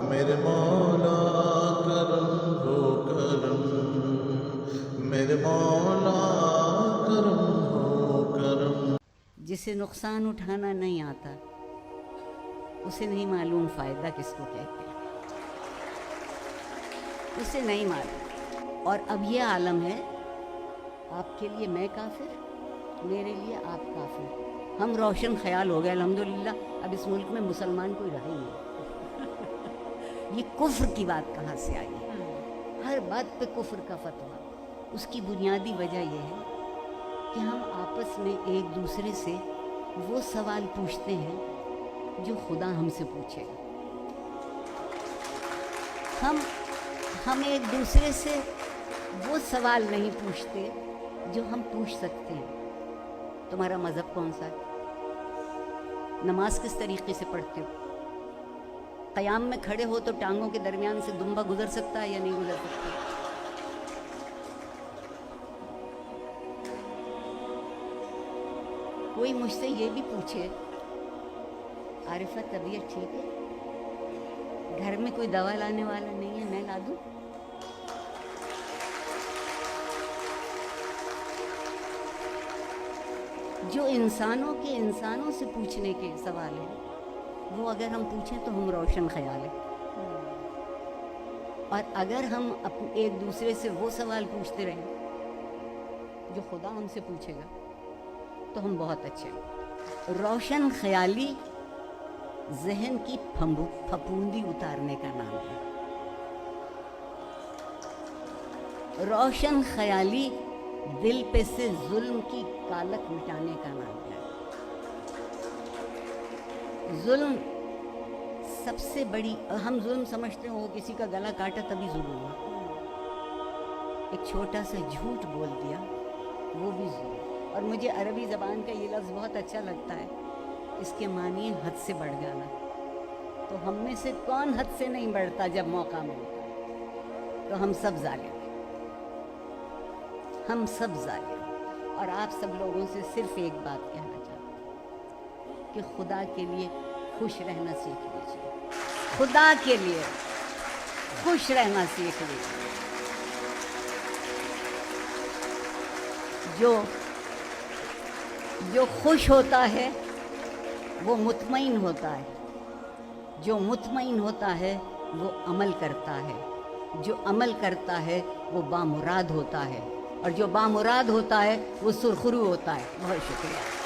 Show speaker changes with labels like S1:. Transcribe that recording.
S1: میرے مولا کرم ہو کرم، میرے مولا کرم ہو کرم۔
S2: جسے نقصان اٹھانا نہیں آتا اسے نہیں معلوم فائدہ کس کو کہتے ہیں، اسے نہیں معلوم۔ اور اب یہ عالم ہے، آپ کے لیے میں کافر، میرے لیے آپ کافر، ہم روشن خیال ہو گئے الحمدللہ۔ اب اس ملک میں مسلمان کوئی رہا ہی نہیں۔ یہ کفر کی بات کہاں سے آئی ہے؟ ہر بات پہ کفر کا فتویٰ۔ اس کی بنیادی وجہ یہ ہے کہ ہم آپس میں ایک دوسرے سے وہ سوال پوچھتے ہیں جو خدا ہم سے پوچھے گا۔ ہم ایک دوسرے سے وہ سوال نہیں پوچھتے جو ہم پوچھ سکتے ہیں۔ تمہارا مذہب کون سا ہے؟ نماز کس طریقے سے پڑھتے ہو؟ قیام میں کھڑے ہو تو ٹانگوں کے درمیان سے دمبا گزر سکتا ہے یا نہیں گزر سکتا؟ کوئی مجھ سے یہ بھی پوچھے عارفہ طبیعت ٹھیک ہے، گھر میں کوئی دوا لانے والا نہیں ہے، میں لا دوں؟ جو انسانوں سے پوچھنے کے سوال ہیں وہ اگر ہم پوچھیں تو ہم روشن خیال ہیں، اور اگر ہم ایک دوسرے سے وہ سوال پوچھتے رہیں جو خدا ہم سے پوچھے گا تو ہم بہت اچھے ہیں۔ روشن خیالی ذہن کی پھپھوندی اتارنے کا نام ہے۔ روشن خیالی دل پہ سے ظلم کی کالک مٹانے کا نام ہے۔ ظلم سب سے بڑی، ہم ظلم سمجھتے ہیں وہ کسی کا گلا کاٹا تبھی ظلم ہوا، ایک چھوٹا سا جھوٹ بول دیا وہ بھی ظلم۔ اور مجھے عربی زبان کا یہ لفظ بہت اچھا لگتا ہے، اس کے معنی حد سے بڑھ جانا۔ تو ہم میں سے کون حد سے نہیں بڑھتا جب موقع ملتا ہے؟ تو ہم سب ظالم، ہم سب ظالم۔ اور آپ سب لوگوں سے صرف ایک بات کہنا چاہتا ہوں کہ خدا کے لیے خوش رہنا سیکھ لیجیے، خدا کے لیے خوش رہنا سیکھ لیجیے۔ جو خوش ہوتا ہے وہ مطمئن ہوتا ہے، جو مطمئن ہوتا ہے وہ عمل کرتا ہے، جو عمل کرتا ہے وہ بامراد ہوتا ہے، اور جو بامراد ہوتا ہے وہ سرخرو ہوتا ہے۔ بہت شکریہ۔